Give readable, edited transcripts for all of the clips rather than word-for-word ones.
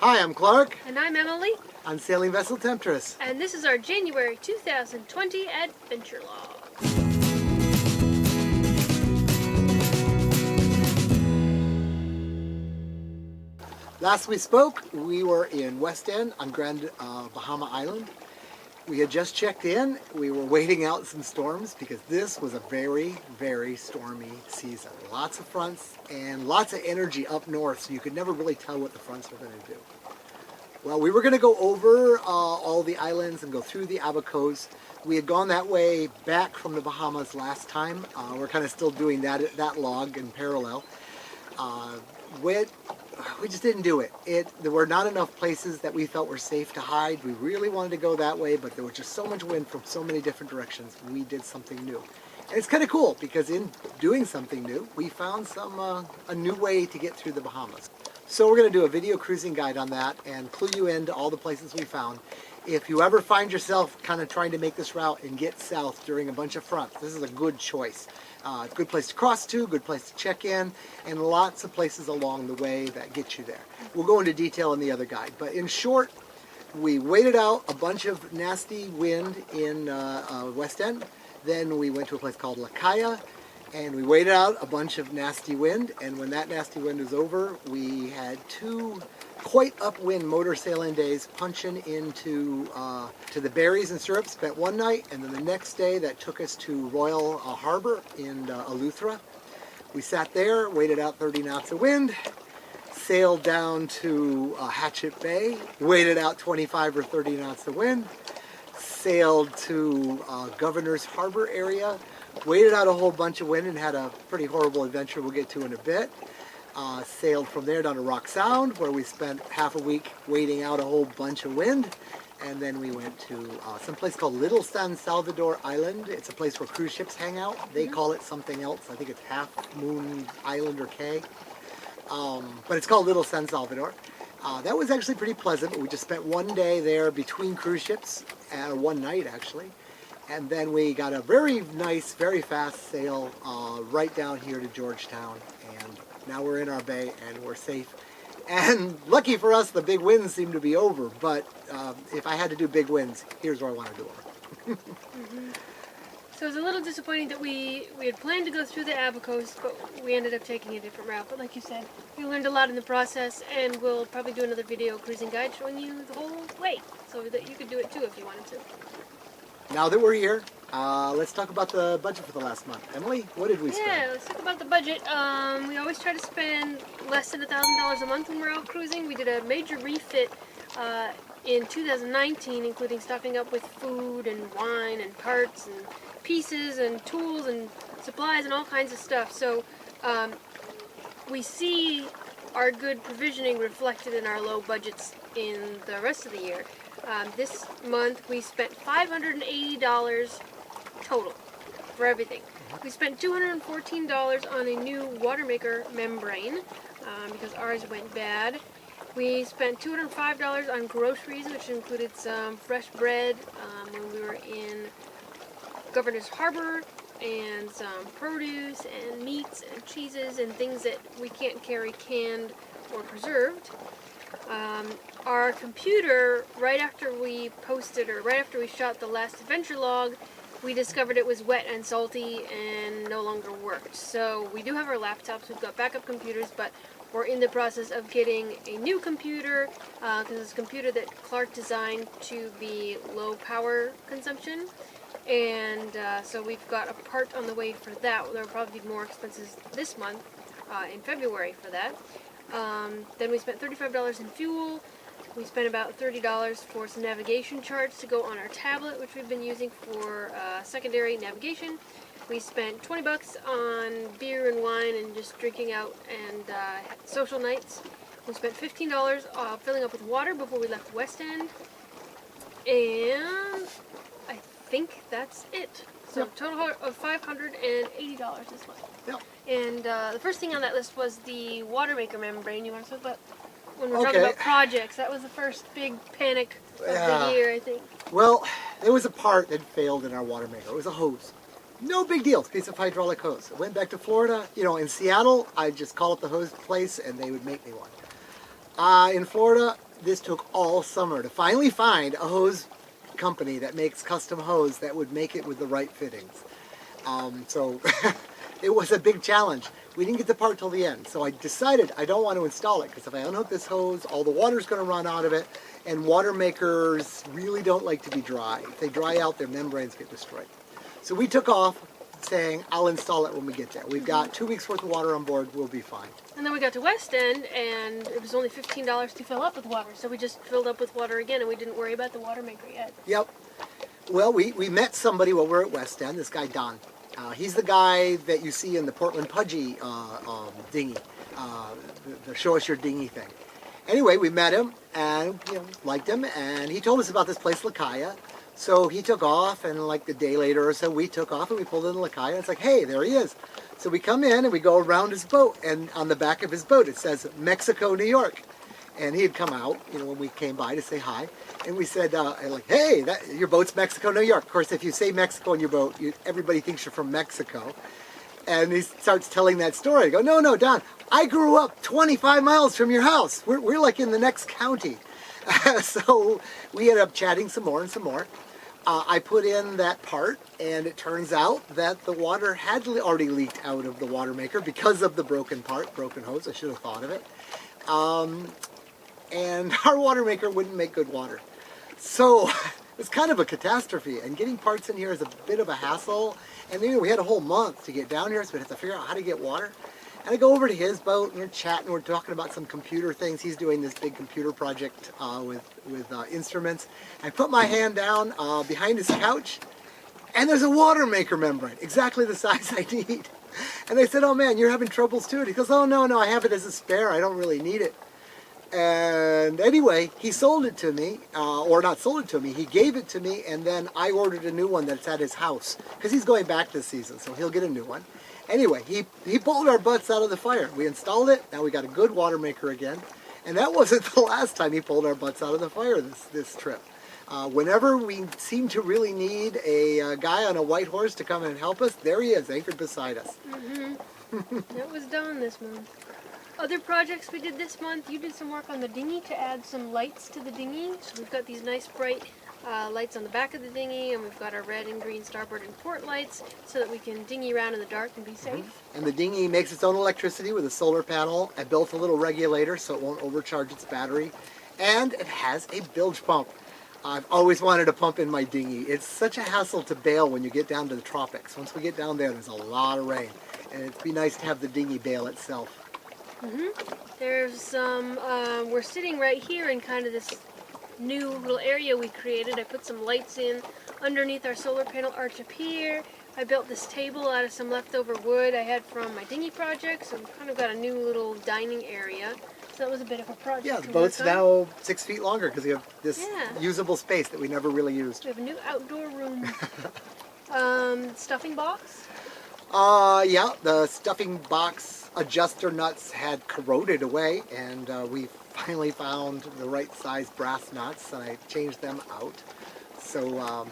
Hi, I'm Clark. And I'm Emily. On Sailing Vessel Temptress. And this is our January 2020 Adventure Log. Last we spoke, we were in West End on Grand Bahama Island. We had just checked in. We were waiting out some storms because this was a very, very stormy season. Lots of fronts and lots of energy up north, so you could never really tell what the fronts were going to do. Well, we were going to go over all the islands and go through the Abacos. We had gone that way back from the Bahamas last time. We're kind of still doing that log in parallel. We just didn't do it. There were not enough places that we felt were safe to hide. We really wanted to go that way, but there was just so much wind from so many different directions. We did something new. And it's kind of cool because in doing something new, we found a new way to get through the Bahamas. So we're going to do a video cruising guide on that and clue you into all the places we found. If you ever find yourself kind of trying to make this route and get south during a bunch of fronts, this is a good choice. Good place to cross to, good place to check in, and lots of places along the way that get you there. We'll go into detail in the other guide, but in short, we waited out a bunch of nasty wind in West End. Then we went to a place called La Caya, and we waited out a bunch of nasty wind, and when that nasty wind was over, we had two quite upwind motor sailing days punching into to the berries and syrup. Spent one night, and then the next day that took us to Royal Harbor in Eleuthera. We sat there, waited out 30 knots of wind, sailed down to Hatchet Bay, waited out 25 or 30 knots of wind, sailed to Governor's Harbor area, waited out a whole bunch of wind and had a pretty horrible adventure we'll get to in a bit. Sailed from there down to Rock Sound, where we spent half a week waiting out a whole bunch of wind. And then we went to some place called Little San Salvador Island. It's a place where cruise ships hang out. They call it something else. I think it's Half Moon Island or Cay. But it's called Little San Salvador. That was actually pretty pleasant. We just spent one day there between cruise ships, one night actually. And then we got a very nice, very fast sail right down here to Georgetown. And now we're in our bay and we're safe. And lucky for us, the big winds seem to be over. But if I had to do big winds, here's where I want to do them. So it was a little disappointing that we had planned to go through the Abacos, but we ended up taking a different route. But like you said, we learned a lot in the process, and we'll probably do another video cruising guide showing you the whole way, so that you could do it too if you wanted to. Now that we're here, let's talk about the budget for the last month. Emily, what did we spend? Yeah, let's talk about the budget. We always try to spend less than $1,000 a month when we're out cruising. We did a major refit in 2019, including stocking up with food and wine and parts and pieces and tools and supplies and all kinds of stuff. So we see our good provisioning reflected in our low budgets in the rest of the year. This month we spent $580 total for everything. We spent $214 on a new Watermaker membrane because ours went bad. We spent $205 on groceries, which included some fresh bread when we were in Governor's Harbor, and some produce and meats and cheeses and things that we can't carry canned or preserved. Our computer, right after we posted, or right after we shot the last adventure log, we discovered it was wet and salty and no longer worked. So we do have our laptops, we've got backup computers, but we're in the process of getting a new computer, because it's a computer that Clark designed to be low power consumption. And so we've got a part on the way for that. There will probably be more expenses this month, in February for that. Then we spent $35 in fuel. We spent about $30 for some navigation charts to go on our tablet, which we've been using for secondary navigation. We spent $20 on beer and wine and just drinking out and social nights. We spent $15 filling up with water before we left West End. And I think that's it. So total of $580 this month. Yep. And the first thing on that list was the Watermaker membrane. You want to talk about when we're talking about projects? That was the first big panic of the year, I think. Well, there was a part that failed in our Watermaker. It was a hose. No big deal. It's a piece of hydraulic hose. I went back to Florida. You know, in Seattle, I'd just call up the hose place and they would make me one. In Florida, this took all summer to finally find a hose company that makes custom hose that would make it with the right fittings. So it was a big challenge. We didn't get the part till the end, so I decided I don't want to install it because if I unhook this hose, all the water's going to run out of it, and Watermakers really don't like to be dry. If they dry out, their membranes get destroyed. So we took off saying, I'll install it when we get there. We've got 2 weeks worth of water on board, we'll be fine. And then we got to West End, and it was only $15 to fill up with water. So we just filled up with water again, and we didn't worry about the Watermaker yet. Yep. Well, we met somebody while we were at West End, this guy Don. He's the guy that you see in the Portland Pudgy dinghy, the show us your dinghy thing. Anyway, we met him and liked him, and he told us about this place, Lakaya. So he took off, and like a day later or so, we took off and we pulled into Lakaya, and it's like, hey, there he is. So we come in and we go around his boat, and on the back of his boat it says Mexico, New York. And he had come out, when we came by to say hi, and we said, like, hey, your boat's Mexico, New York. Of course, if you say Mexico in your boat, everybody thinks you're from Mexico. And he starts telling that story. I go, no, Don, I grew up 25 miles from your house. We're like in the next county. So we ended up chatting some more and some more. I put in that part, and it turns out that the water had already leaked out of the Watermaker because of the broken hose. I should have thought of it. And our Watermaker wouldn't make good water. So it's kind of a catastrophe, and getting parts in here is a bit of a hassle. And we had a whole month to get down here, so we had to figure out how to get water. And I go over to his boat, and we're chatting, we're talking about some computer things. He's doing this big computer project with instruments. I put my hand down behind his couch, and there's a Watermaker membrane, exactly the size I need. And I said, oh man, you're having troubles too? And he goes, oh no, I have it as a spare, I don't really need it. And anyway, he sold it to me, or not sold it to me, he gave it to me, and then I ordered a new one that's at his house, because he's going back this season, so he'll get a new one. Anyway, he pulled our butts out of the fire. We installed it, now we got a good Watermaker again, and that wasn't the last time he pulled our butts out of the fire this trip. Whenever we seem to really need a guy on a white horse to come and help us, there he is, anchored beside us. That was done this month. Other projects we did this month, you did some work on the dinghy to add some lights to the dinghy. So we've got these nice bright lights on the back of the dinghy, and we've got our red and green starboard and port lights so that we can dinghy around in the dark and be safe. And the dinghy makes its own electricity with a solar panel. I built a little regulator so it won't overcharge its battery. And it has a bilge pump. I've always wanted a pump in my dinghy. It's such a hassle to bail when you get down to the tropics. Once we get down there's a lot of rain. And it'd be nice to have the dinghy bail itself. There's some, we're sitting right here in kind of this new little area we created. I put some lights in underneath our solar panel arch up here. I built this table out of some leftover wood I had from my dinghy project, so we've kind of got a new little dining area. So that was a bit of a project. Yeah, the boat's now 6 feet longer because we have this usable space that we never really used. We have a new outdoor room. Stuffing box? Yeah, the stuffing box adjuster nuts had corroded away, and we finally found the right size brass nuts, and I changed them out. So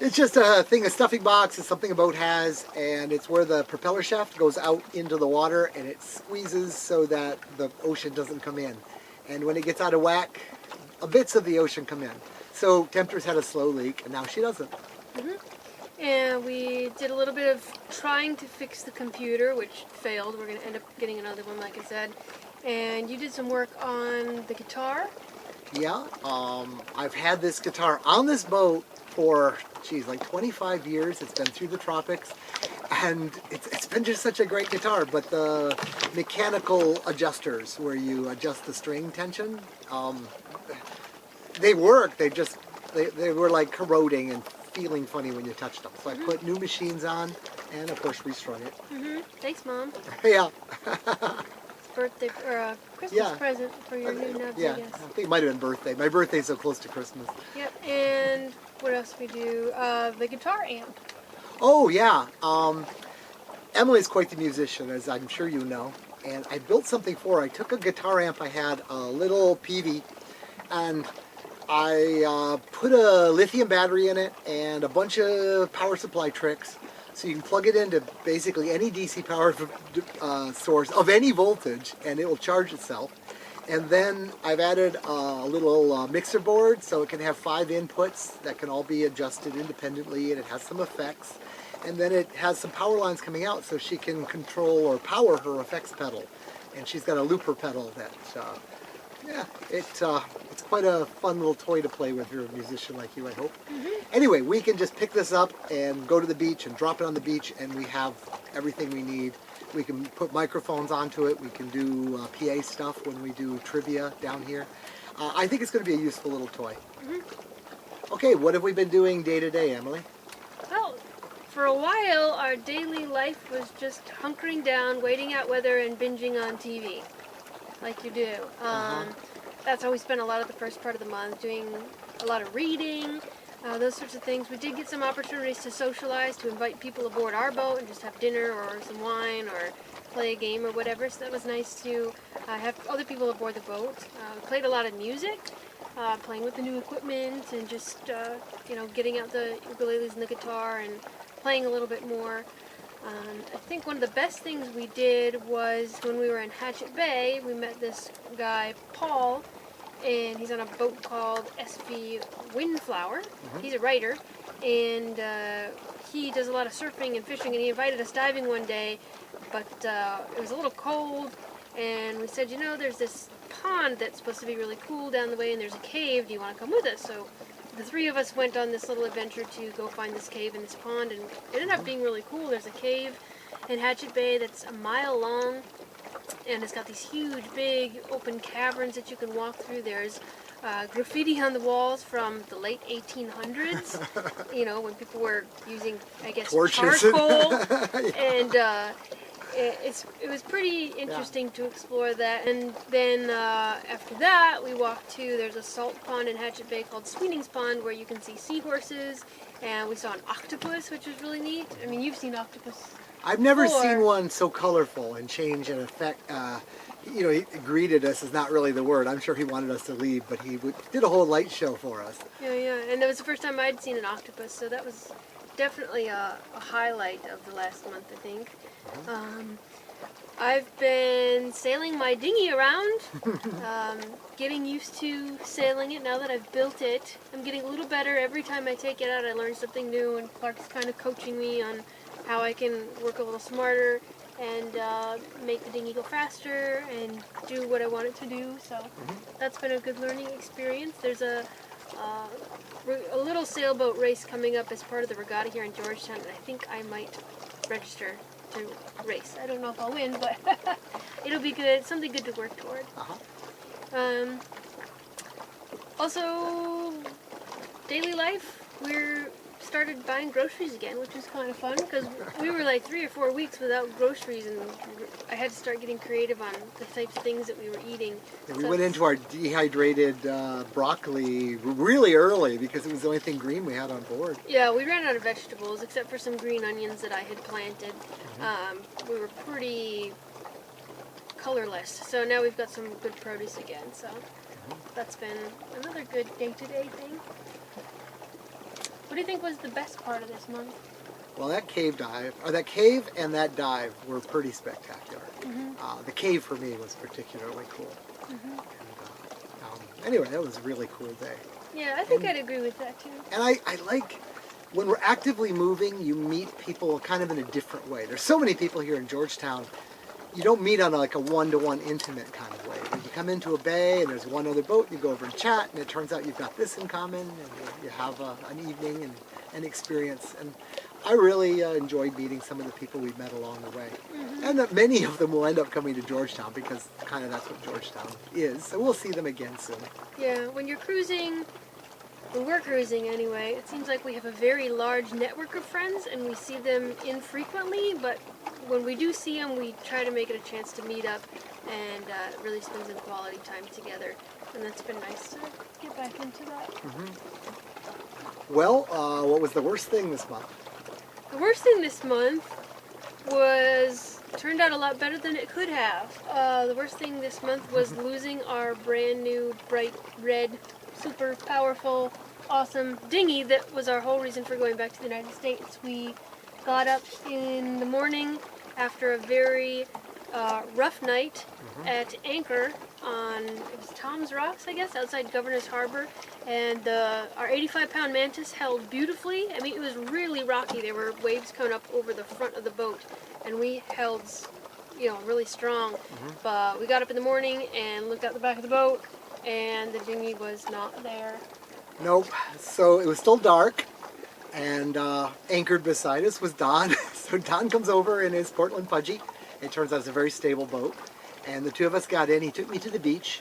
it's just a thing, a stuffing box is something a boat has, and it's where the propeller shaft goes out into the water, and it squeezes so that the ocean doesn't come in. And when it gets out of whack, bits of the ocean come in. So Tempter's had a slow leak, and now she doesn't. And we did a little bit of trying to fix the computer, which failed. We're going to end up getting another one, like I said. And you did some work on the guitar. Yeah, I've had this guitar on this boat for, like 25 years. It's been through the tropics, and it's been just such a great guitar. But the mechanical adjusters, where you adjust the string tension, they work. They were like corroding and feeling funny when you touched them. So I put new machines on, and of course restrung it. Thanks, Mom. Yeah. Birthday or Christmas present for your new nubs, I guess. I think it might have been birthday. My birthday's so close to Christmas. Yep. And what else we do? The guitar amp. Oh yeah. Emily's quite the musician, as I'm sure you know. And I built something for her. I took a guitar amp I had, a little PV, and I put a lithium battery in it and a bunch of power supply tricks, so you can plug it into basically any DC power source of any voltage, and it will charge itself. And then I've added a little mixer board so it can have 5 inputs that can all be adjusted independently, and it has some effects. And then it has some power lines coming out so she can control or power her effects pedal. And she's got a looper pedal that, yeah, it's quite a fun little toy to play with. You're a musician like you, I hope. Anyway, we can just pick this up and go to the beach and drop it on the beach, and we have everything we need. We can put microphones onto it. We can do PA stuff when we do trivia down here. I think it's going to be a useful little toy. Okay, what have we been doing day to day, Emily? Well, for a while, our daily life was just hunkering down, waiting out weather, and binging on TV, like you do. That's how we spent a lot of the first part of the month, doing a lot of reading, those sorts of things. We did get some opportunities to socialize, to invite people aboard our boat and just have dinner or some wine or play a game or whatever. So that was nice to have other people aboard the boat. We played a lot of music, playing with the new equipment and just, getting out the ukuleles and the guitar and playing a little bit more. I think one of the best things we did was when we were in Hatchet Bay, we met this guy, Paul, and he's on a boat called SV Windflower. He's a writer, and he does a lot of surfing and fishing, and he invited us diving one day, but it was a little cold, and we said, there's this pond that's supposed to be really cool down the way, and there's a cave. Do you want to come with us? So the 3 of us went on this little adventure to go find this cave in this pond, and it ended up being really cool. There's a cave in Hatchet Bay that's a mile long, and it's got these huge, big, open caverns that you can walk through. There's graffiti on the walls from the late 1800s, when people were using, I guess, Torches. charcoal, and it was pretty interesting to explore that. And then after that, we walked to, there's a salt pond in Hatchet Bay called Sweening's Pond where you can see seahorses, and we saw an octopus, which was really neat. I mean, you've seen octopus. I've never seen one so colorful and change and effect. He greeted us is not really the word. I'm sure he wanted us to leave, but he did a whole light show for us. Yeah, and it was the first time I'd seen an octopus, so that was definitely a highlight of the last month, I think. I've been sailing my dinghy around, getting used to sailing it now that I've built it. I'm getting a little better. Every time I take it out, I learn something new, and Clark's kind of coaching me on how I can work a little smarter and make the dinghy go faster and do what I want it to do. So that's been a good learning experience. There's a little sailboat race coming up as part of the regatta here in Georgetown, and I think I might register to race. I don't know if I'll win, but it'll be good. Something good to work toward. Also, daily life. We're started buying groceries again, which was kind of fun because we were like 3 or 4 weeks without groceries, and I had to start getting creative on the types of things that we were eating. Yeah, we went into our dehydrated broccoli really early because it was the only thing green we had on board. Yeah, we ran out of vegetables except for some green onions that I had planted. We were pretty colorless, so now we've got some good produce again. So that's been another good day-to-day thing. What do you think was the best part of this month? Well, that cave and that dive were pretty spectacular. The cave for me was particularly cool. And, anyway, that was a really cool day. Yeah, I think I'd agree with that too. And I like when we're actively moving, you meet people kind of in a different way. There's so many people here in Georgetown. You don't meet on like a one-to-one intimate kind of way. When you come into a bay and there's one other boat, you go over and chat, and it turns out you've got this in common, and you have an evening and an experience. And I really enjoyed meeting some of the people we've met along the way. And that many of them will end up coming to Georgetown because kind of that's what Georgetown is. So we'll see them again soon. Yeah, when you're cruising, when we're cruising anyway, it seems like we have a very large network of friends, and we see them infrequently, but when we do see them, we try to make it a chance to meet up and really spend some quality time together. And that's been nice to get back into that. Well, what was the worst thing this month? The worst thing this month turned out a lot better than it could have. The worst thing this month was losing our brand new bright red, super powerful, awesome dinghy that was our whole reason for going back to the United States. We got up in the morning after a very rough night at anchor on, it was Tom's Rocks, I guess, outside Governor's Harbor, and our 85-pound mantis held beautifully. I mean, it was really rocky. There were waves coming up over the front of the boat, and we held, really strong. But we got up in the morning and looked out the back of the boat, and the dinghy was not there. Nope. So it was still dark, and anchored beside us was Don. So Don comes over in his Portland Pudgy. It turns out it's a very stable boat. And the two of us got in. He took me to the beach.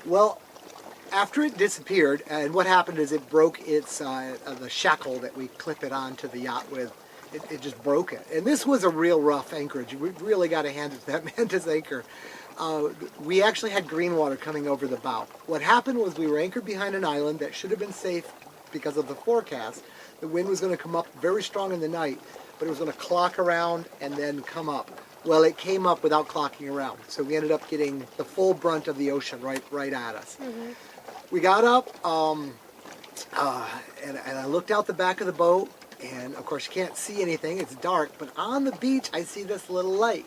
Well, after it disappeared, and what happened is it broke its the shackle that we clip it onto the yacht with. It just broke it. And this was a real rough anchorage. We really got to hand it to that mantis anchor. We actually had green water coming over the bow. What happened was we were anchored behind an island that should have been safe because of the forecast. The wind was going to come up very strong in the night, but it was going to clock around and then come up. Well, it came up without clocking around, so we ended up getting the full brunt of the ocean right at us. We got up, and I looked out the back of the boat, and of course you can't see anything, it's dark, but on the beach I see this little light.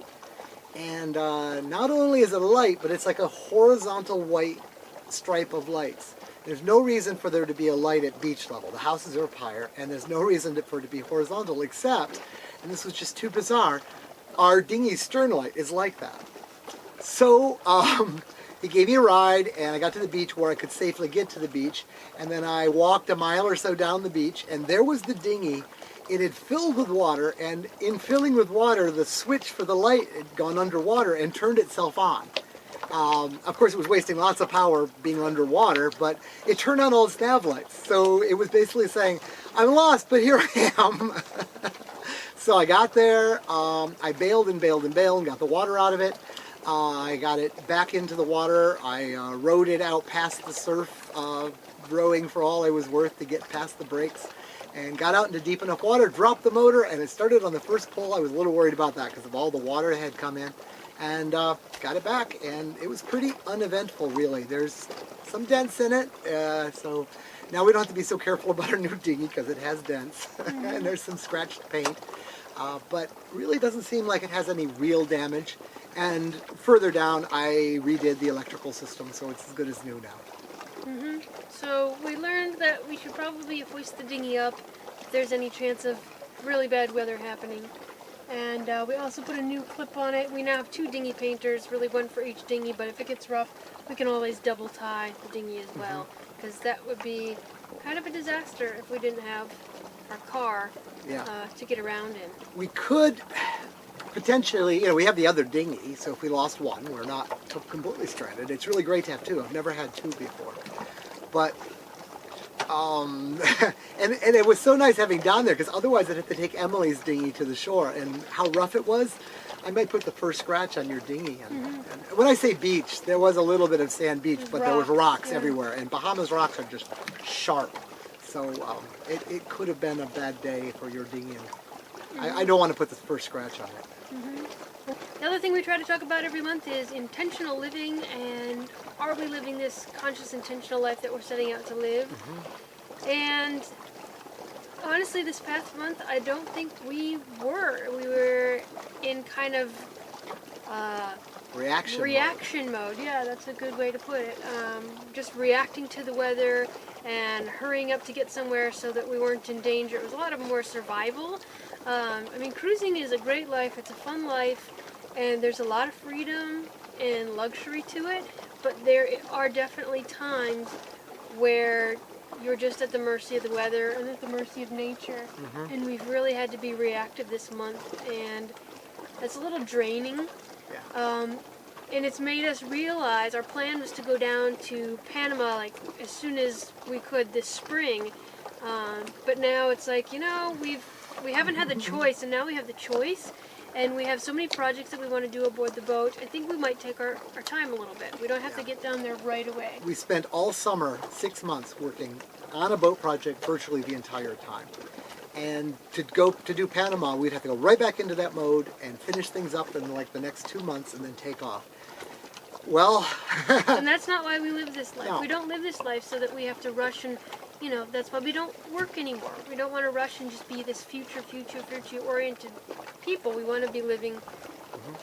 And not only is it a light, but it's like a horizontal white stripe of lights. There's no reason for there to be a light at beach level. The houses are up higher, and there's no reason for it to be horizontal except, and this was just too bizarre, our dinghy stern light is like that. So he gave me a ride, and I got to the beach where I could safely get to the beach, and then I walked a mile or so down the beach, and there was the dinghy. It had filled with water, and in filling with water, the switch for the light had gone underwater and turned itself on. Of course, it was wasting lots of power being underwater, but it turned on all its nav lights. So it was basically saying, I'm lost, but here I am. So I got there, I bailed and got the water out of it. I got it back into the water. I rowed it out past the surf, rowing for all I was worth to get past the breaks, and got out into deep enough water, dropped the motor, and it started on the first pull. I was a little worried about that because of all the water that had come in, and got it back, and it was pretty uneventful, really. There's some dents in it, so now we don't have to be so careful about our new dinghy because it has dents, and there's some scratched paint. But really doesn't seem like it has any real damage. And further down, I redid the electrical system, so it's as good as new now. So we learned that we should probably hoist the dinghy up if there's any chance of really bad weather happening. And we also put a new clip on it. We now have 2 dinghy painters, really one for each dinghy, but if it gets rough, we can always double tie the dinghy as well, because that would be kind of a disaster if we didn't have our car to get around in. We could potentially, we have the other dinghy, so if we lost one, we're not completely stranded. It's really great to have 2. I've never had 2 before. But, and it was so nice having Don there, because otherwise I'd have to take Emily's dinghy to the shore, and how rough it was. I might put the first scratch on your dinghy. And when I say beach, there was a little bit of sand beach, but there was rocks everywhere, and Bahamas rocks are just sharp. So it could have been a bad day for your dinghy. I don't want to put the first scratch on it. The other thing we try to talk about every month is intentional living, and are we living this conscious, intentional life that we're setting out to live? And honestly, this past month, I don't think we were. We were in kind of reaction mode. Yeah, that's a good way to put it. Just reacting to the weather and hurrying up to get somewhere so that we weren't in danger. It was a lot of more survival. I mean, cruising is a great life. It's a fun life, and there's a lot of freedom and luxury to it, but there are definitely times where you're just at the mercy of the weather and at the mercy of nature, and we've really had to be reactive this month, and that's a little draining. And it's made us realize our plan was to go down to Panama like as soon as we could this spring, but now it's like, we haven't had the choice, and now we have the choice, and we have so many projects that we want to do aboard the boat. I think we might take our time a little bit. We don't have to get down there right away. We spent all summer, 6 months, working on a boat project virtually the entire time. And to do Panama, we'd have to go right back into that mode and finish things up in like the next 2 months and then take off. Well, and that's not why we live this life. No. We don't live this life so that we have to rush, and that's why we don't work anymore. We don't want to rush and just be this future-oriented people. We want to be living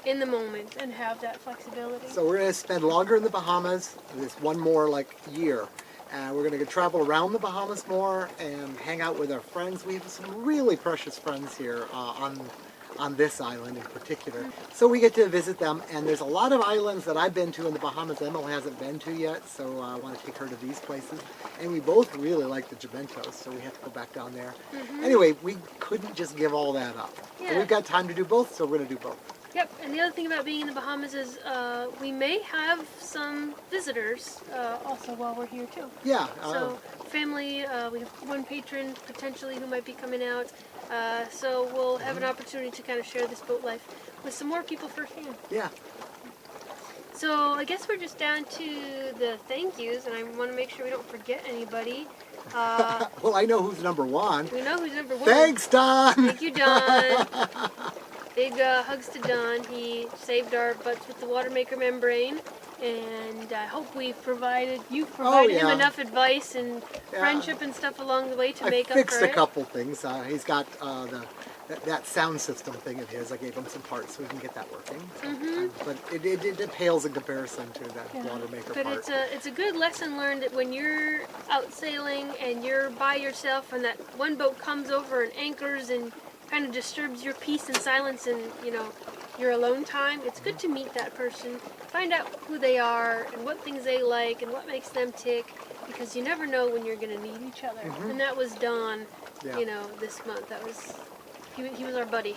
in the moment and have that flexibility. So we're going to spend longer in the Bahamas, this one more year. And we're going to travel around the Bahamas more and hang out with our friends. We have some really precious friends here on this island in particular. So we get to visit them, and there's a lot of islands that I've been to in the Bahamas Emily hasn't been to yet, so I want to take her to these places. And we both really like the Jabentos, so we have to go back down there. Anyway, we couldn't just give all that up. Yeah. And we've got time to do both, so we're going to do both. Yep, and the other thing about being in the Bahamas is we may have some visitors also while we're here too. Yeah. So family, we have one patron potentially who might be coming out. So we'll have an opportunity to kind of share this boat life with some more people firsthand. Yeah. So I guess we're just down to the thank yous, and I want to make sure we don't forget anybody. Well, I know who's number one. We know who's number one. Thanks, Don! Thank you, Don. Big hugs to Don. He saved our butts with the Watermaker membrane, and I hope you've provided him enough advice and friendship and stuff along the way to make up for it. I fixed a couple things. He's got that sound system thing of his. I gave him some parts so we can get that working. But it pales in comparison to that Watermaker but part. it's a good lesson learned that when you're out sailing and you're by yourself and that one boat comes over and anchors and kind of disturbs your peace and silence and your alone time, it's good to meet that person, find out who they are and what things they like and what makes them tick, because you never know when you're going to need each other. And that was Don, this month. That was he was our buddy.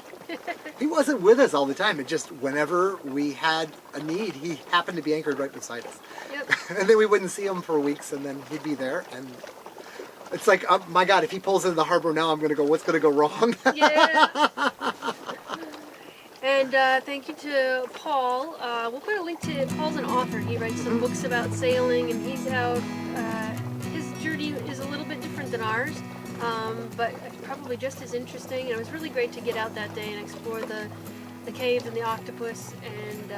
He wasn't with us all the time. It just whenever we had a need, he happened to be anchored right beside us. Yep. And then we wouldn't see him for weeks, and then he'd be there. And it's like, oh my God, if he pulls into the harbor now, I'm going to go, what's going to go wrong? Yeah. And thank you to Paul. We'll put a link to Paul's an author. He writes some books about sailing, and he's out. His journey is a little bit different than ours, but probably just as interesting. And it was really great to get out that day and explore the caves and the octopus and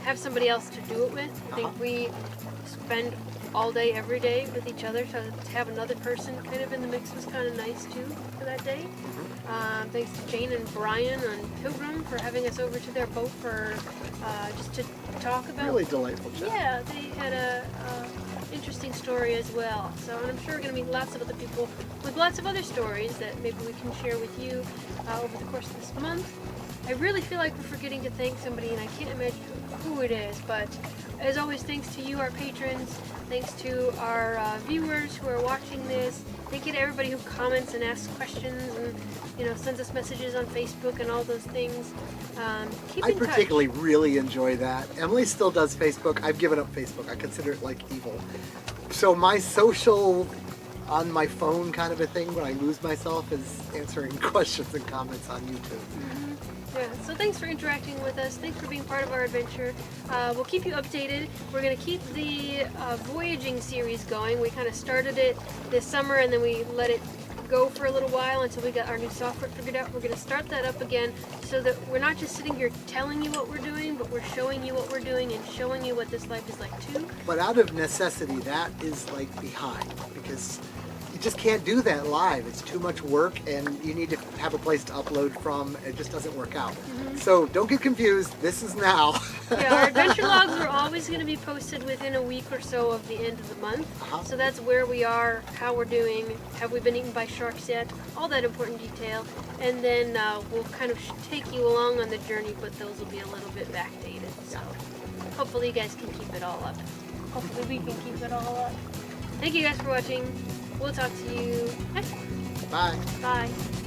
have somebody else to do it with. I think we spend all day, every day with each other, so to have another person kind of in the mix was kind of nice too for that day. Thanks to Jane and Brian on Pilgrim for having us over to their boat for just to talk about. Really delightful chat. Yeah, they had a interesting story as well. So, and I'm sure we're going to meet lots of other people with lots of other stories that maybe we can share with you over the course of this month. I really feel like we're forgetting to thank somebody, and I can't imagine who it is, but as always, thanks to you, our patrons. Thanks to our viewers who are watching this. Thank you to everybody who comments and asks questions and sends us messages on Facebook and all those things. Keep in touch. I particularly really enjoy that. Emily still does Facebook. I've given up Facebook. I consider it like evil. So my social on my phone kind of a thing when I lose myself is answering questions and comments on YouTube. Yeah, so thanks for interacting with us. Thanks for being part of our adventure. We'll keep you updated. We're going to keep the voyaging series going. We kind of started it this summer and then we let it go for a little while until we got our new software figured out. We're going to start that up again so that we're not just sitting here telling you what we're doing, but we're showing you what we're doing and showing you what this life is like too. But out of necessity, that is like behind, because you just can't do that live. It's too much work and you need to have a place to upload from. It just doesn't work out. So don't get confused. This is now. Yeah, our adventure logs are always going to be posted within a week or so of the end of the month. So that's where we are, how we're doing, have we been eaten by sharks yet, all that important detail. And then we'll kind of take you along on the journey, but those will be a little bit backdated. So hopefully you guys can keep it all up. Hopefully we can keep it all up. Thank you guys for watching. We'll talk to you next time. Bye. Bye.